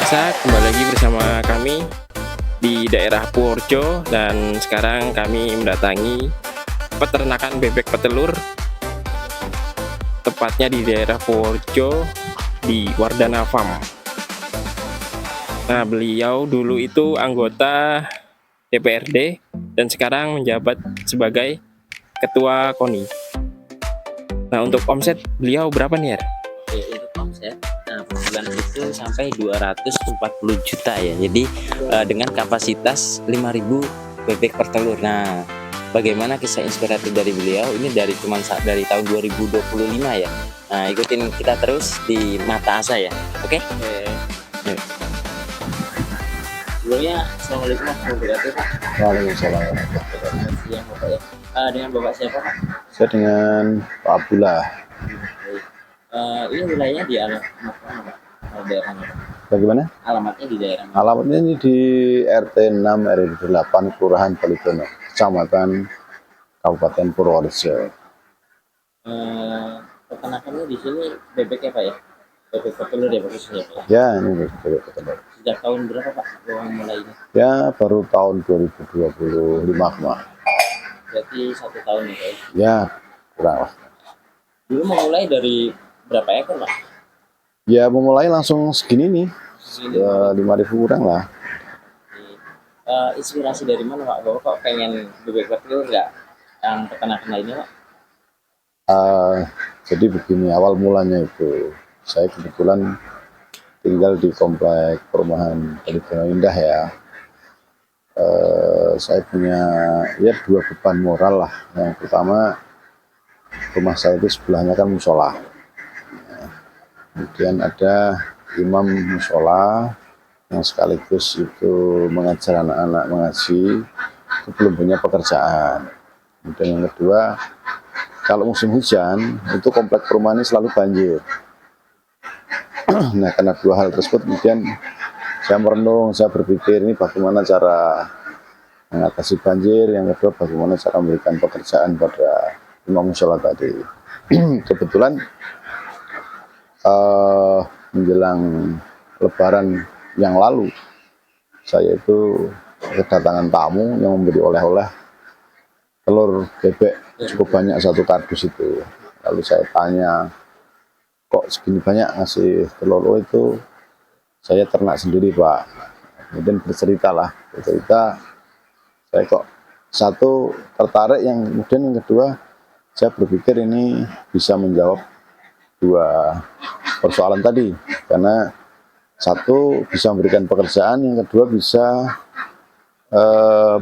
Pemirsa, kembali lagi bersama kami di daerah Purworejo dan sekarang kami mendatangi peternakan bebek petelur tepatnya di daerah Purworejo di Wardana Farm. Nah, beliau dulu itu anggota DPRD dan sekarang menjabat sebagai ketua KONI. Nah, untuk omset beliau berapa nih, Her? Untuk omset per bulan itu sampai 240 juta ya. Jadi dengan kapasitas 5.000 bebek per telur. Nah, bagaimana kisah inspiratif dari beliau? Ini dari tahun 2025 ya. Nah, ikutin kita terus di Mata Asa ya. Oke? Yuk. Sebelumnya, assalamualaikum warahmatullahi wabarakatuh, Pak. Waalaikumsalam. Selamat siang, Bapak ya. Dengan Bapak siapa, Pak? Saya dengan Pak Abdullah. Ini wilayahnya di alamat mana, Pak? Daerahnya, Pak? Bagaimana? Alamatnya di daerah mana? Alamatnya ini di RT 6 RW 8 Kelurahan Balitono, Kecamatan Kabupaten Purworejo. Peternakannya di sini bebek ya, Pak ya? Bebek petelur ya, khususnya, Pak ya? Ya, ini bebek petelur. Sejak tahun berapa, Pak, Bawang mulai ini? Ya, baru tahun 2025 kemarin. Berarti 1 tahun ya, Pak ya? Ya, kurang lah. Dulu memulai dari berapa ekor, Pak? Ya, memulai langsung segini nih. Segini. Ya, 5.000 kurang lah. Inspirasi dari mana, Pak? Bapak kok pengen bebek petelur nggak yang peternakan lainnya, Pak? Jadi begini, awal mulanya itu saya kebetulan tinggal di komplek perumahan Balitono Indah ya. Saya punya ya 2 beban moral lah. Yang pertama, rumah saya itu sebelahnya kan musola. Kemudian ada imam musola yang sekaligus itu mengajar anak-anak mengaji, itu belum punya pekerjaan. Kemudian yang kedua, kalau musim hujan itu komplek perumahan ini selalu banjir. Nah, karena 2 hal tersebut kemudian saya merenung, saya berpikir ini bagaimana cara mengatasi banjir, yang kedua bagaimana cara memberikan pekerjaan pada imam musola tadi. Kebetulan menjelang Lebaran yang lalu saya itu kedatangan tamu yang memberi oleh-oleh telur bebek cukup banyak, 1 kardus itu. Lalu saya tanya, kok segini banyak ngasih telur? Oh, itu saya ternak sendiri, Pak. Kemudian bercerita saya kok satu tertarik, yang kemudian yang kedua saya berpikir ini bisa menjawab 2 persoalan tadi, karena satu bisa memberikan pekerjaan, yang kedua bisa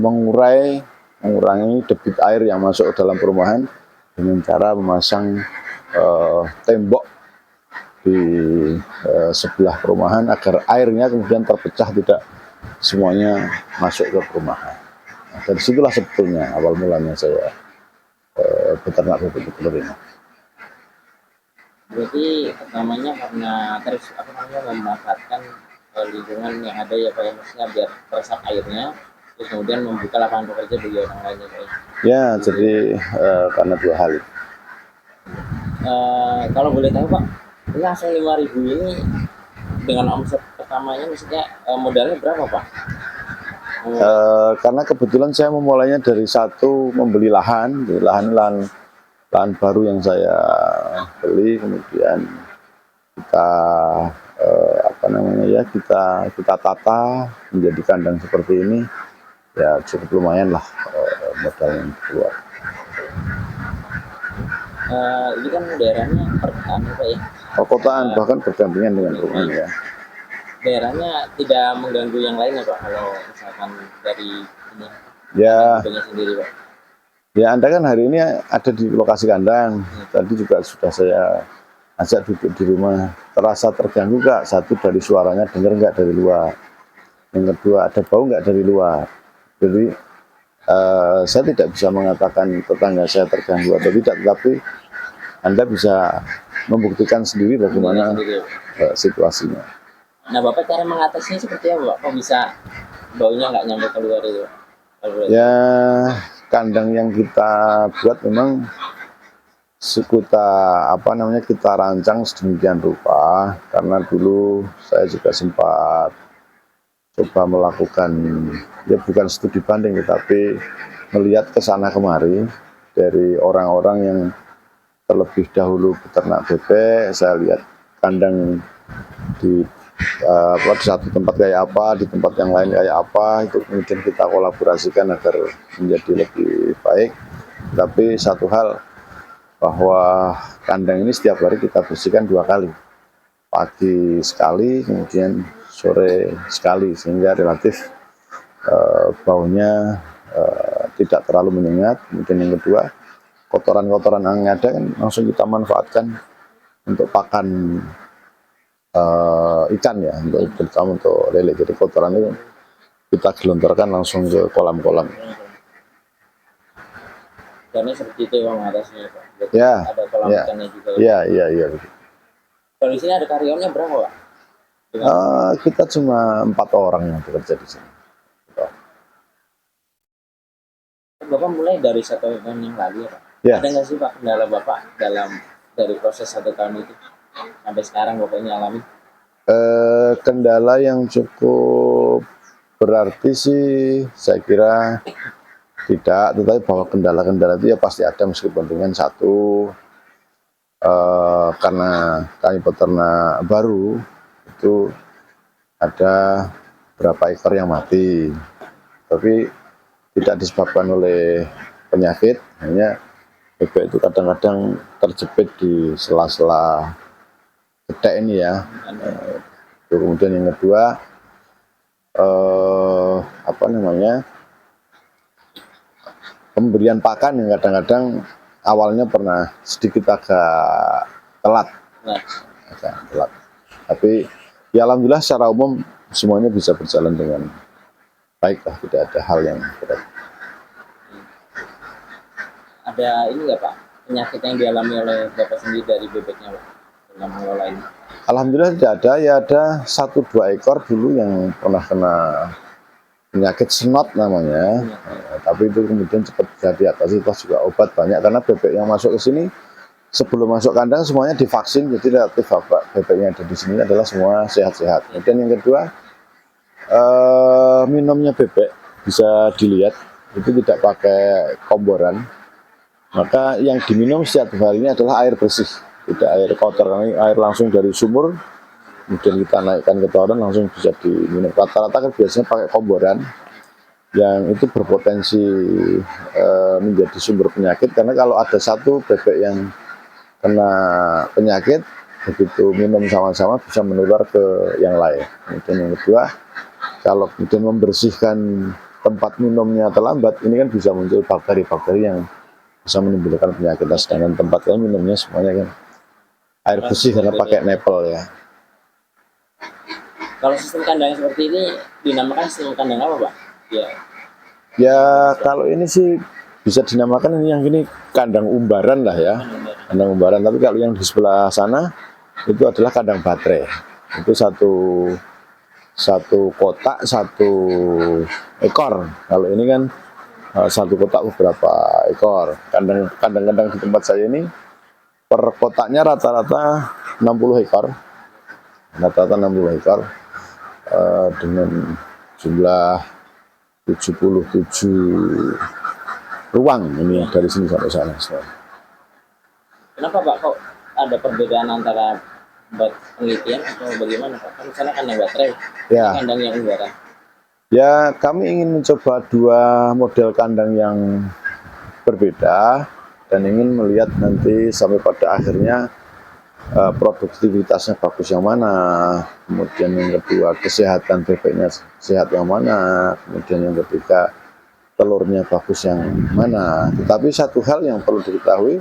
mengurangi debit air yang masuk ke dalam perumahan dengan cara memasang tembok di sebelah perumahan agar airnya kemudian terpecah, tidak semuanya masuk ke perumahan. Nah, dari situlah sebetulnya awal mulanya saya beternak bebek petelur ini. Berarti pertamanya karena terus memanfaatkan lingkungan yang ada ya, Pak ya, maksudnya biar meresap airnya, terus kemudian membuka lapangan pekerja bagi orang lainnya, Pak ya. Ya, jadi karena 2 hal itu. Kalau boleh tahu, Pak, ini langsung 5.000 ini dengan omset pertamanya, maksudnya modalnya berapa, Pak? Karena kebetulan saya memulainya dari satu membeli lahan, lahan baru yang saya beli, kemudian kita kita tata menjadi kandang seperti ini, ya cukup lumayan lah modal yang keluar. Ini kan daerahnya perkotaan ya, Pak ya. Perkotaan, bahkan berdampingan dengan rumah ya. Daerahnya tidak mengganggu yang lain ya, Pak, kalau misalkan dari ini Ya, sendiri, Pak? ya Anda kan hari ini ada di lokasi kandang. Tadi juga sudah saya ajak duduk di rumah. Terasa terganggu nggak? Satu, dari suaranya dengar nggak dari luar. Yang kedua, ada bau nggak dari luar. Jadi saya tidak bisa mengatakan tetangga saya terganggu atau tidak, tetapi Anda bisa membuktikan sendiri bagaimana situasinya. Nah, Bapak cara mengatasinya seperti apa, Pak? Kok bisa baunya nggak nyampe keluar itu, Pak? Ya, kandang yang kita buat memang kita kita rancang sedemikian rupa, karena dulu saya juga sempat coba melakukan, ya bukan studi banding tetapi melihat ke sana kemari dari orang-orang yang terlebih dahulu peternak bebek. Saya lihat kandang di di satu tempat kayak apa, di tempat yang lain kayak apa, itu kemudian kita kolaborasikan agar menjadi lebih baik. Tapi satu hal, bahwa kandang ini setiap hari kita bersihkan 2 kali, pagi sekali, kemudian sore sekali, sehingga relatif baunya tidak terlalu menyengat. Kemudian yang kedua, kotoran-kotoran yang ada kan langsung kita manfaatkan untuk pakan ikan ya, terutama untuk lele. Jadi kotoran itu kita gelontorkan langsung ke kolam-kolam. Karena seperti itu uang atasnya Pak. Berarti Ya, ada kolam ya. ikannya juga. Iya. Kalau di sini ada karyawannya berapa Pak? Kita cuma 4 orang yang bekerja di sini. Bapak mulai dari 1 tahun yang lalu ya Pak. Ya. Ada nggak sih Pak kendala Bapak dari proses 1 tahun itu sampai sekarang Bapaknya alami? Kendala yang cukup berarti sih saya kira tidak, tetapi bahwa kendala-kendala itu ya pasti ada, meskipun dengan satu, karena kami peternak baru itu ada berapa ekor yang mati, tapi tidak disebabkan oleh penyakit, hanya bebek itu kadang-kadang terjepit di sela-sela gedek ini ya. Kemudian yang kedua, pemberian pakan yang kadang-kadang awalnya pernah sedikit agak telat. Tapi ya alhamdulillah secara umum semuanya bisa berjalan dengan baik lah, tidak ada hal yang berat. Ada ini nggak Pak penyakit yang dialami oleh Bapak sendiri dari bebeknya Pak dalam mengelola ini? Alhamdulillah tidak ada, ya ada 1-2 ekor dulu yang pernah kena penyakit snot namanya, tapi itu kemudian cepat bisa diatasi, toh juga obat banyak, karena bebek yang masuk ke sini sebelum masuk kandang semuanya divaksin, jadi relatif bebek yang ada di sini adalah semua sehat-sehat. Kemudian yang kedua, minumnya bebek bisa dilihat itu tidak pakai komboran, maka yang diminum setiap harinya adalah air bersih, tidak air kotor, air langsung dari sumur. Kemudian kita naikkan ke toren langsung bisa diminum. Rata-rata kan biasanya pakai komboran yang itu berpotensi menjadi sumber penyakit, karena kalau ada satu bebek yang kena penyakit, begitu minum sama-sama bisa menular ke yang lain. Kemudian yang kedua, kalau kemudian membersihkan tempat minumnya terlambat, ini kan bisa muncul bakteri-bakteri yang bisa menimbulkan penyakit. Sedangkan tempat yang minumnya semuanya kan air bersih karena pakai nepel ya. Kalau sistem kandang seperti ini dinamakan sistem kandang apa Pak? Ya kalau ini sih bisa dinamakan ini, yang ini kandang umbaran lah ya, kandang umbaran. Tapi kalau yang di sebelah sana itu adalah kandang baterai. Itu satu kotak 1 ekor. Kalau ini kan 1 kotak beberapa ekor. Kandang-kandang di tempat saya ini per kotaknya rata-rata 60 ekor. Rata-rata 60 ekor. Dengan jumlah 77 ruang ini dari sini sampai sana. Kenapa Pak kok ada perbedaan antara penelitian atau bagaimana Pak? Kan sana kandang baterai, Ya. kandang yang udara. Ya, kami ingin mencoba 2 model kandang yang berbeda dan ingin melihat nanti sampai pada akhirnya produktivitasnya bagus yang mana, kemudian yang kedua kesehatan bebeknya sehat yang mana, kemudian yang ketiga telurnya bagus yang mana. Tetapi satu hal yang perlu diketahui,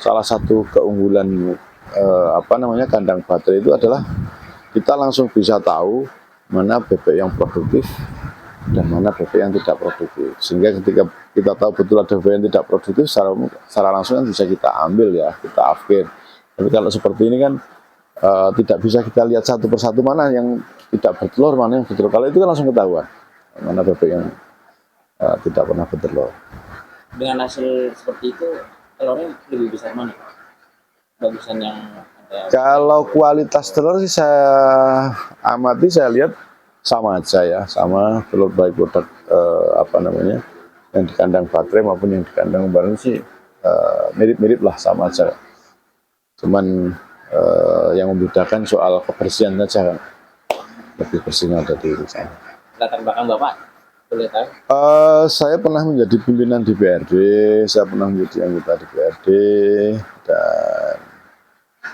salah satu keunggulan kandang baterai itu adalah kita langsung bisa tahu mana bebek yang produktif dan mana bebek yang tidak produktif. Sehingga ketika kita tahu betul ada bebek yang tidak produktif, secara langsung kan bisa kita ambil ya, kita afkir. Tapi kalau seperti ini kan tidak bisa kita lihat satu persatu mana yang tidak bertelur, mana yang bertelur. Kalau itu kan langsung ketahuan mana bebek yang tidak pernah bertelur. Dengan hasil seperti itu telurnya lebih besar mana? Bagusan yang ada. Kalau kualitas telur sih saya amati, saya lihat sama aja ya, sama telur baik produk apa namanya yang di kandang baterai maupun yang di kandang umpan sih mirip-mirip lah, sama aja. Cuman yang membedakan soal kebersihan saja kan, lebih bersihnya ada di sana. Latar belakang Bapak boleh tahu? Saya pernah menjadi pimpinan DPRD, saya pernah menjadi anggota DPRD, dan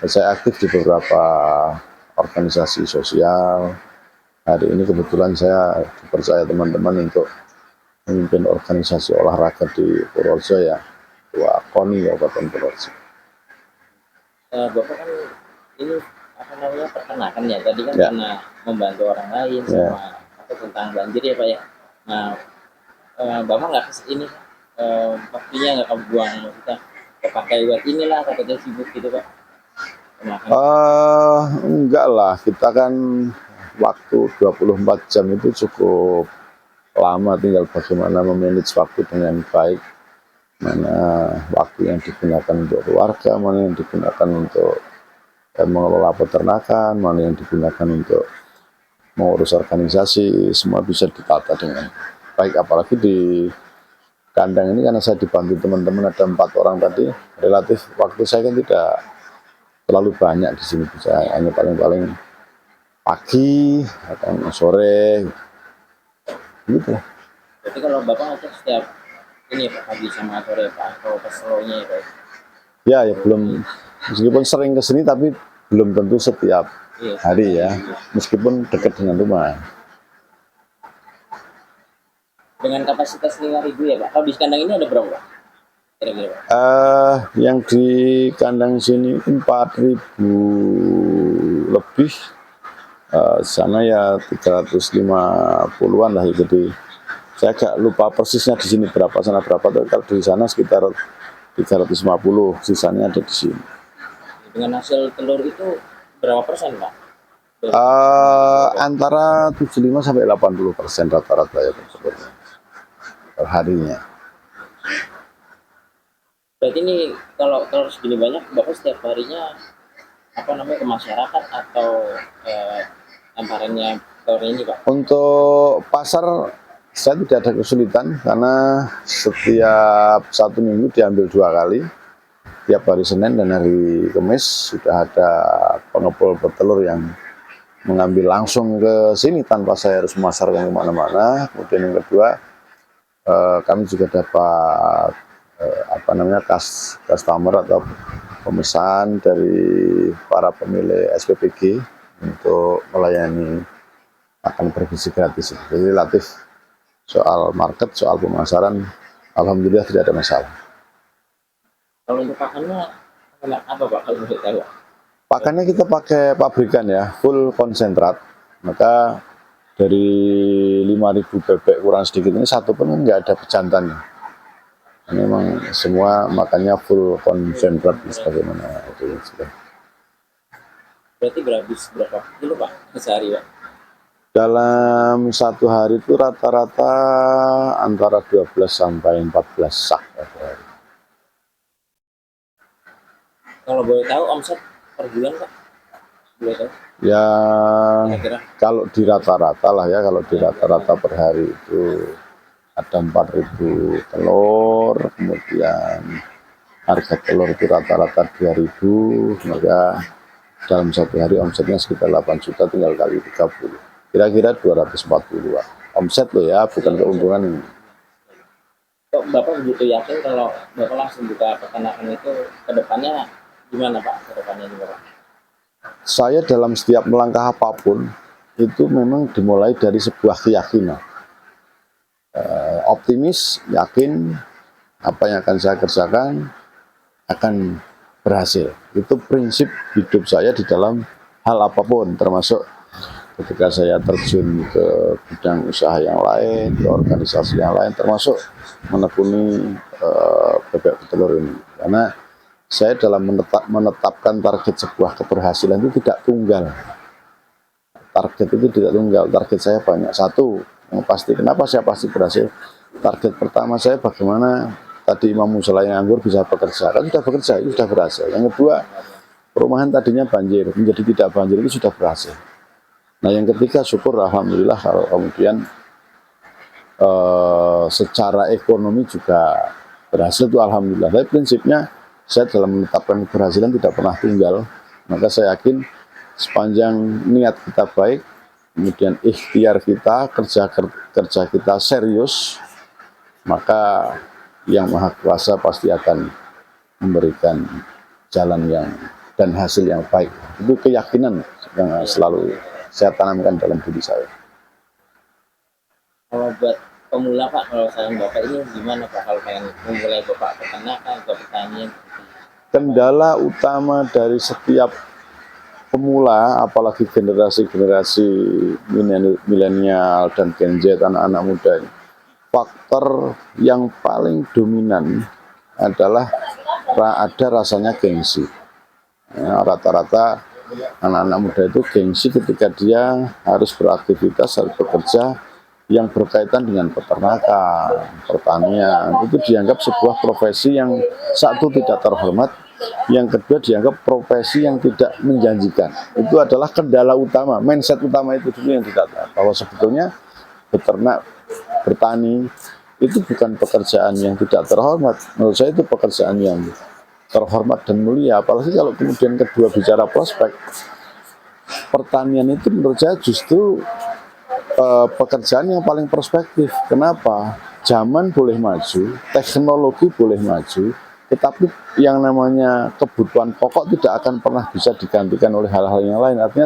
saya aktif di beberapa organisasi sosial. Hari ini kebetulan saya dipercaya teman-teman untuk memimpin organisasi olahraga di Purworejo ya, Ketua KONI Kabupaten Purworejo. Bapak kan ini apa namanya perkenakan ya tadi kan Ya. karena membantu orang lain Ya. sama atau tentang banjir ya Pak ya. Nah Bapak nggak ini waktunya nggak kebuang, maksudnya kepakai buat inilah takutnya sibuk gitu Pak. Enggak lah, kita kan waktu 24 jam itu cukup lama, tinggal bagaimana memanage waktu dengan baik, mana waktu yang digunakan untuk keluarga, mana yang digunakan untuk mengelola peternakan, mana yang digunakan untuk mengurus organisasi, semua bisa ditata dengan baik. Apalagi di kandang ini karena saya dibantu teman-teman, ada 4 orang tadi, relatif waktu saya kan tidak terlalu banyak di sini, bisa hanya paling-paling pagi atau sore gitu. Berarti kalau Bapak ngecek setiap ini Pak pagi sama sore Pak atau pas slownya ya Pak? Ya belum, meskipun sering ke sini tapi belum tentu setiap Iya. hari ya, meskipun dekat dengan rumah. Dengan kapasitas 5.000 ya Pak. Kalau di kandang ini ada berapa Pak? Kira-kira Pak? Yang di kandang sini 4.000 lebih, sana ya 350-an lah. Jadi saya agak lupa persisnya di sini berapa, sana berapa. Kalau di sana sekitar 350, sisanya ada di sini. Dengan hasil telur itu berapa persen Pak? Antara 75 sampai 80% rata-rata ya per harinya. Berarti ini kalau telur segini banyak Bapak setiap harinya apa namanya ke masyarakat atau lemparannya telurnya ini Pak? Untuk pasar saya tidak ada kesulitan karena setiap 1 minggu diambil 2 kali, tiap hari Senin dan hari Kamis sudah ada pengepul petelur yang mengambil langsung ke sini tanpa saya harus memasarkan kemana-mana. Kemudian yang kedua, kami juga dapat customer atau pemesan dari para pemilik SPPG untuk melayani makan bergizi gratis. Jadi relatif soal market, soal pemasaran, alhamdulillah tidak ada masalah. Kalau untuk pakannya apa Pak kalau boleh tahu? Pakannya kita pakai pabrikan ya, full konsentrat. Maka dari 5.000 bebek kurang sedikit ini satu pun nggak ada pejantannya. Ini memang semua makannya full konsentrat sebagaimana itu sudah. Berarti berapa kilo Pak sehari Pak? Dalam 1 hari itu rata-rata antara 12 sampai 14 sak per hari. Kalau boleh tahu omset per bulan Pak? Boleh tahu? Ya Kira-kira kalau di rata-rata lah ya, kalau di rata-rata per hari itu ada 4.000 telur, kemudian harga telur itu rata-rata 2.000, maka dalam 1 hari omsetnya sekitar 8 juta, tinggal kali 30. Kira-kira 240 Pak. Omset loh ya, bukan keuntungan ini. kok Bapak begitu yakin kalau Bapak langsung buka peternakan itu ke depannya gimana Pak? Ke depannya juga Pak? Saya dalam setiap melangkah apapun itu memang dimulai dari sebuah keyakinan. Optimis, yakin apa yang akan saya kerjakan akan berhasil. Itu prinsip hidup saya di dalam hal apapun, termasuk ketika saya terjun ke bidang usaha yang lain, ke organisasi yang lain, termasuk menekuni bebek petelur ini. Karena saya dalam menetapkan target sebuah keberhasilan itu tidak tunggal. Target itu tidak tunggal, target saya banyak. Satu, yang pasti, kenapa saya pasti berhasil? Target pertama saya bagaimana tadi imam musala yang nganggur bisa bekerja, kan sudah bekerja, itu sudah berhasil. Yang kedua, perumahan tadinya banjir menjadi tidak banjir, itu sudah berhasil. Nah yang ketiga, syukur alhamdulillah kalau kemudian secara ekonomi juga berhasil, itu alhamdulillah. Tapi prinsipnya saya dalam menetapkan keberhasilan tidak pernah tunggal. Maka saya yakin sepanjang niat kita baik, kemudian ikhtiar kita, kerja kita serius, maka Yang Maha Kuasa pasti akan memberikan jalan yang dan hasil yang baik. Itu keyakinan yang selalu saya tanamkan dalam diri saya. Kalau buat pemula Pak, kalau saran Bapak ini gimana Pak kalau pengen memulai Bapak peternakan atau pertanian? Kendala utama dari setiap pemula, apalagi generasi-generasi milenial dan Gen Z, anak-anak muda ini, faktor yang paling dominan adalah ada rasanya gengsi. Ya, rata-rata anak-anak muda itu gengsi ketika dia harus beraktivitas, harus bekerja yang berkaitan dengan peternakan, pertanian. Itu dianggap sebuah profesi yang satu tidak terhormat, yang kedua dianggap profesi yang tidak menjanjikan. Itu adalah kendala utama, mindset utama itu dulu yang ditata, bahwa sebetulnya beternak, bertani itu bukan pekerjaan yang tidak terhormat. Menurut saya itu pekerjaan yang terhormat dan mulia. Apalagi kalau kemudian kedua bicara prospek, pertanian itu menurut saya justru pekerjaan yang paling prospektif. Kenapa? Zaman boleh maju, teknologi boleh maju, tetapi yang namanya kebutuhan pokok tidak akan pernah bisa digantikan oleh hal-hal yang lain. Artinya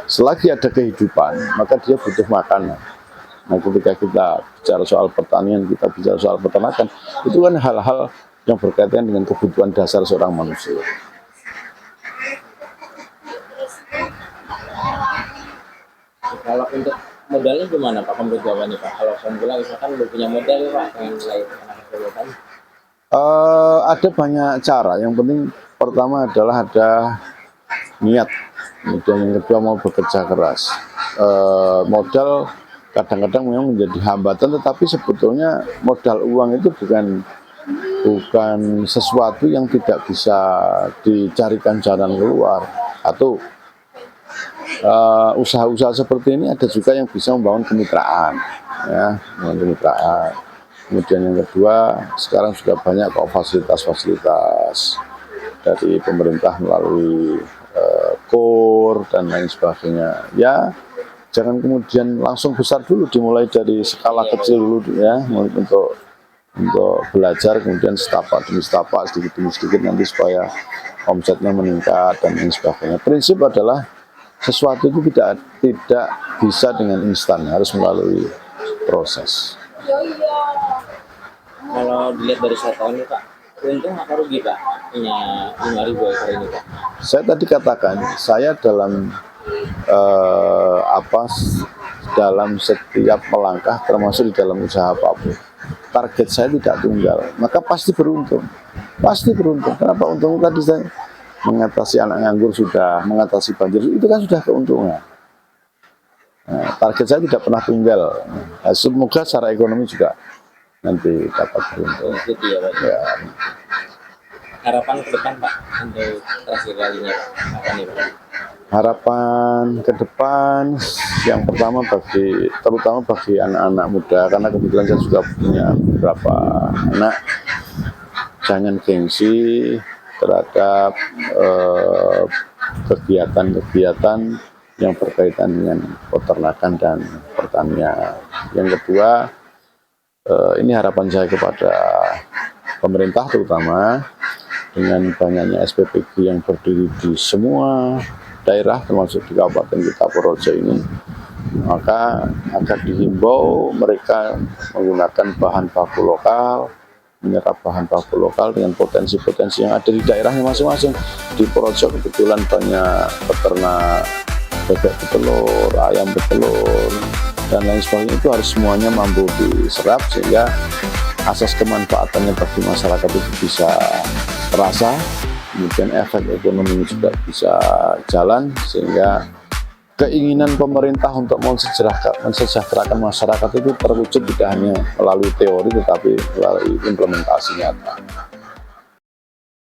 selagi ada kehidupan, maka dia butuh makanan. Nah, ketika kita bicara soal pertanian, kita bicara soal peternakan, itu kan hal-hal yang berkaitan dengan kebutuhan dasar seorang manusia. Kalau untuk modalnya gimana Pak, menurut jawabannya Pak? Kalau pemula misalkan belum punya modal Pak, pengen mulai peternakan, ada banyak cara. Yang penting pertama adalah ada niat, kemudian yang kedua mau bekerja keras. Modal kadang-kadang memang menjadi hambatan, tetapi sebetulnya modal uang itu bukan sesuatu yang tidak bisa dicarikan jalan keluar. Atau usaha-usaha seperti ini ada juga yang bisa membangun kemitraan, ya, membangun kemitraan. Kemudian yang kedua, sekarang juga banyak kok fasilitas-fasilitas dari pemerintah melalui KUR dan lain sebagainya. Ya, jangan kemudian langsung besar dulu, dimulai dari skala kecil dulu ya, untuk belajar, kemudian setapak demi setapak, sedikit demi sedikit, nanti supaya omsetnya meningkat dan lain sebagainya. Prinsip adalah sesuatu itu tidak bisa dengan instan, harus melalui proses. Kalau dilihat dari 1 tahun ini Pak, untung atau rugi Pak punya 5.000 ekor ini Pak? Saya tadi katakan, saya dalam dalam setiap melangkah, termasuk di dalam usaha apapun, target saya tidak tunggal, maka pasti beruntung. Pasti beruntung. Kenapa untung? Tadi saya mengatasi anak nganggur sudah, mengatasi banjir, itu kan sudah keuntungan. Nah, target saya tidak pernah tunggal. Nah, semoga secara ekonomi juga nanti dapat beruntung. Itu ya Pak. Ya. Harapan ke depan Pak untuk terakhir kalinya apa nih Pak? Harapan ke depan yang pertama terutama bagi anak-anak muda, karena kebetulan saya juga punya beberapa anak, jangan gengsi terhadap kegiatan-kegiatan yang berkaitan dengan peternakan dan pertanian. Yang kedua, ini harapan saya kepada pemerintah terutama, dengan banyaknya SPPG yang berdiri di semua daerah termasuk di Kabupaten kita Purworejo ini, maka akan dihimbau mereka menggunakan bahan baku lokal, menyerap bahan baku lokal dengan potensi-potensi yang ada di daerahnya masing-masing. Di Purworejo kebetulan banyak peternak bebek betelur, ayam betelur, dan lain sebagainya, itu harus semuanya mampu diserap sehingga asas kemanfaatannya bagi masyarakat itu bisa terasa, kemudian efek ekonomi juga bisa jalan, sehingga keinginan pemerintah untuk mensejahterakan masyarakat itu terwujud tidak hanya melalui teori tetapi melalui implementasi nyata.